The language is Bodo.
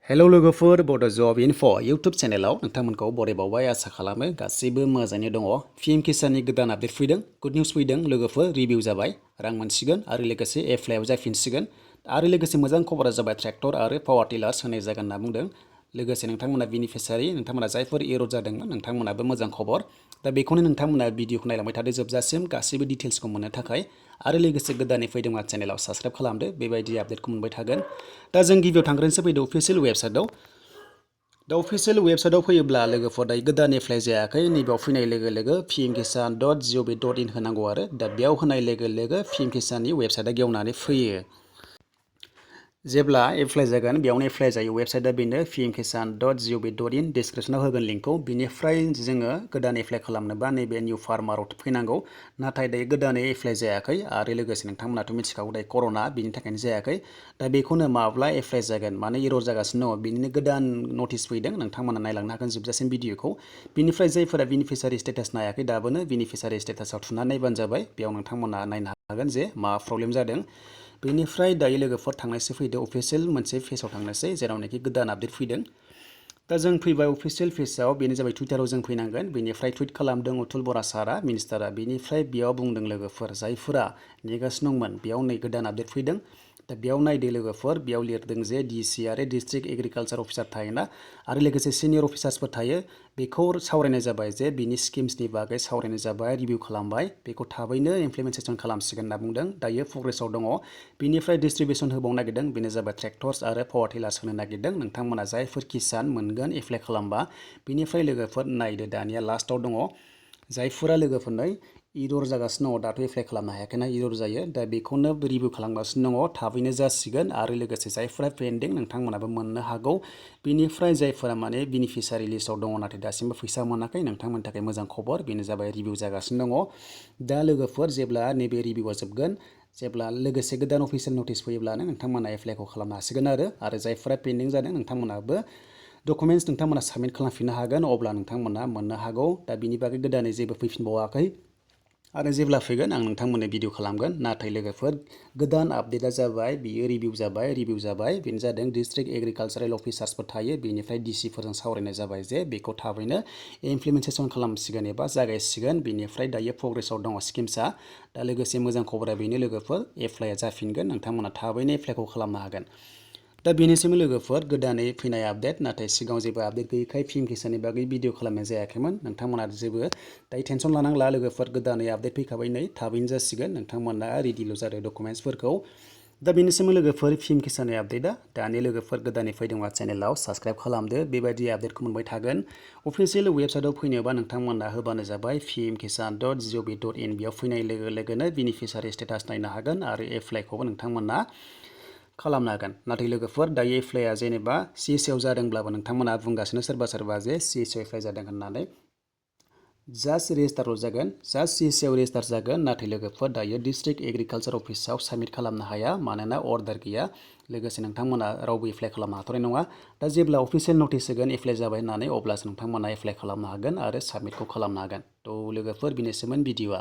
हेलौ लोगोफोर बड' जब इनफ' इउटुब चेनेलाव नोंथांमोनखौ बरायबावबाय आसा खालामो गासैबो मोजाङैनो दङ। पिएम किसाननि गोदान आपडेट फैदों, गुड निउस फैदों लोगोफोर, रिभिउ जाबाय, रां मोनसिगोन आरो लोगोसे एप्लाइआव जाफिनसिगोन आरो लोगोसे मोजां खबरा जाबाय ट्रेक्टर आरो पावार टिलार्स होनाय जागोन होनना बुंदों। लोगोसे नोंथांमोना बेनिफिसियारि, नोंथांमोना जायफोर एरर जादोंमोन नोंथांमोनाबो मोजां खबर। दा बेखौनो नोंथांमोना भिडिअखौ नायलांबाय थादो जोबजासिम गासैबो डिटेल्सखौ मोननो थाखाय आरो लोगोसे गोदानै फैदोंबा चेनेलाव साबस्क्राइब खालामदो, बेबायदि आपडेटखौ मोनबाय थागोन। दा जों गिबियाव थांग्रोनोसै फैदो अफिसियेल वेबसाइटआव। दा अफिसियेल वेबसाइटआव फैयोब्ला लोगोफोर दायो गोदान एप्लाइ जायाखै, नैबेयाव फैनाय लोगो लोगो pmkisan.gov.in होनांगौ आरो दा बेयाव होनाय लोगो लोगो pm किसाननि वेबसाइटआ गेवनानै फैयो। जेब्ला एप्लाइ जागोन बेयावनो एप्लाइ जायो, वेबसाइटआ बेनो pmkisan.gov.in, डिसक्रिपसनाव होगोन लिंकखौ। बिनिफ्राय जोङो गोदान एप्लाइ खालामनोबा नैबे निउ फार्माराव फैनांगौ, नाथाय दायो गोदानै एप्लाइ जायाखै आरो लोगोसे नोंथांमोनाथ' मिथिखागौ दायो कर'ना, बिनि थाखायनो जायाखै। दा बेखौनो माब्ला एप्लाइ जागोन, मानो एरर जागासिनो दङ, बिनिनो गोदान नटिस फैदों, नोंथांमोना नायलांनो हागोन जोबजासिम भिडिअखौ। बिनिफ्राय जायफोरा बेनिफिसियारि स्टेटास नायाखै दाबोनो बेनिफिसियारि स्टेटासाव थुनानै नायबानो जाबाय, बेयाव नोंथांमोना नायनो हागोन जे मा प्रब्लेम जादों। बेनिफ्राय दायो लोगोफोर थांनायसो फैदो अफिसियेल मोनसे पेजाव थांनोसै जेरावनाखि गोदान आपडेट फैदों। दा जों फैबाय अफिसियेल पेजाव, बेनो जाबाय टुइटाराव जों फैनांगोन। बेनिफ्राय टुइट खालामदों अतुल बर सारा, मिनिस्टारा। बेनिफ्राय बेयाव बुंदों लोगोफोर जायफोरा नेगासिनो दंमोन बेयाव नै गोदान आपडेट फैदों। दा बेयाव नायदो लोगोफोर, बेयाव लिरदों जे डिसि आरो डिस्ट्रिक्ट एग्रिकालचार अफिसार थायोना आरो लोगोसे सिनियर अफिसार्सफोर थायो, बेखौ सावरायनाय जाबाय जे बिनि स्किम्सनि बागै सावरायनाय जाबाय, रिभिउ खालामबाय, बेखौ थाबैनो इमप्लिमेन्टेसन खालामसिगोन होनना बुंदों। दायो प्रग्रेसआव दङ। बिनिफ्राय डिस्ट्रिबिउसन होबावनो नागिरदों, बेनो जाबाय ट्रेक्टर्स आरो पावार टिलार्स होनो नागिरदों। नोंथांमोना जायफोर किसान मोनगोन एप्लाइ खालामबा, बिनिफ्राय लोगोफोर नायदो दानिया लास्टआव दङ जायफोरा लोगोफोर नै इरर जागासिनो दङ, दाथ' एप्लाइ खालामनो हायाखैना इरर जायो, दा बेखौनो रिभिउ खालामगासिनो दङ, थाबैनो जासिगोन आरो लोगोसे जायफोरा पेन्डिं नोंथांमोनाबो मोननो हागौ। बिनिफ्राय जायफोरा माने बेनिफिसियारि लिस्टआव दङ नाथाय दासिमबो फैसा मोनाखै, नोंथांमोननि थाखाय मोजां खबर, बेनो जाबाय रिभिउ जागासिनो दङ। दा लोगोफोर जेब्ला नैबे रिभिउआ जोबगोन, जेब्ला लोगोसे गोदान अफिसियेल नटिस फैयोब्लानो नोंथांमोना एप्लाइखौ खालामनो हासिगोन आरो जायफोरा पेन्डिं जादों नोंथांमोनाबो डकुमेन्ट्स नोंथांमोना साबमिट खालामफिननो हागोन, अब्ला नोंथांमोना मोननो हागौ। दा बिनि बागै गोदानै जेबो फैफिनबावाखै आरो जेब्ला फैगोन आं नोंथांमोननो भिडिअ खालामगोन। नाथाय लोगोफोर गोदान आपडेटआ जाबाय, बियो रिभिउ जाबाय, बेनो जादों डिस्ट्रिक्ट एग्रिकालचारेल अफिसार्सफोर थायो, बेनिफ्राय डिसिफोरजों सावरायनाय जाबाय जे बेखौ थाबैनो इमप्लिमेन्टेसन खालामसिगोन एबा जागायसिगोन। बेनिफ्राय दायो प्रग्रेसआव दङ स्किम्सआ। दा लोगोसे मोजां खबरा बेनो लोगोफोर, एप्लाइआ जाफिनगोन, नोंथांमोना थाबैनो एप्लाइखौ खालामनो हागोन। दा बेनिसिम लोगोफोर गोदानै फैनाय आपडेट, नाथाय सिगाङाव जेबो आपडेट गैयैखाय पिएम किसाननि बागै भिडिअ खालामनाय जायाखैमोन। नोंथांमोना जेबो दायो टेनसन लानांला लोगोफोर, गोदानै आपडेट फैखाबाय, नै थाबैनो जासिगोन, नोंथांमोना रेडिल' जादों डकुमेन्ट्सफोरखौ। दा बेनिसिम लोगोफोर पिएम किसाननि आपडेटआ। दानि लोगोफोर गोदानै फैदोंबा चेनेलाव साबस्क्राइब खालामदो, बेबायदि आपडेटखौ मोनबाय थागोन। अफिसियेल वेबसाइटआव फैनोबा नोंथांमोना होबानो जाबाय pmkisan.gov.in, बेयाव फैनाय लोगो लोगोनो बेनिफिसियारि स्टेटास नायनो हागोन आरो एप्लाइखौबो नोंथांमोना खालामनो हागोन। नाथाय लोगोफोर दायो एप्लाइआ जेनेबा सिएसएआव जादोंब्लाबो नोंथांमोना बुंगासिनो सोरबा जे सिएसएआव एप्लाइ जादों होननानै, जास्ट रेजिस्टारल' जागोन, जास्ट सिएसएआव रेजिस्टार जागोन। नाथाय लोगोफोर दायो डिस्ट्रिक्ट एग्रिकालचार अफिसाव साबमिट खालामनो हाया, मानोना अर्डार गैया। लोगोसे नोंथांमोना रावबो एप्लाइ खालामनो हाथ'नाय नङा। दा जेब्ला अफिसियेल नटिस होगोन एप्लाइ जाबाय होननानै, अब्लासो नोंथांमोना एप्लाइ खालामनो हागोन आरो साबमिटखौ खालामनो हागोन। थ' लोगोफोर बेनोसैमोन भिडिअआ।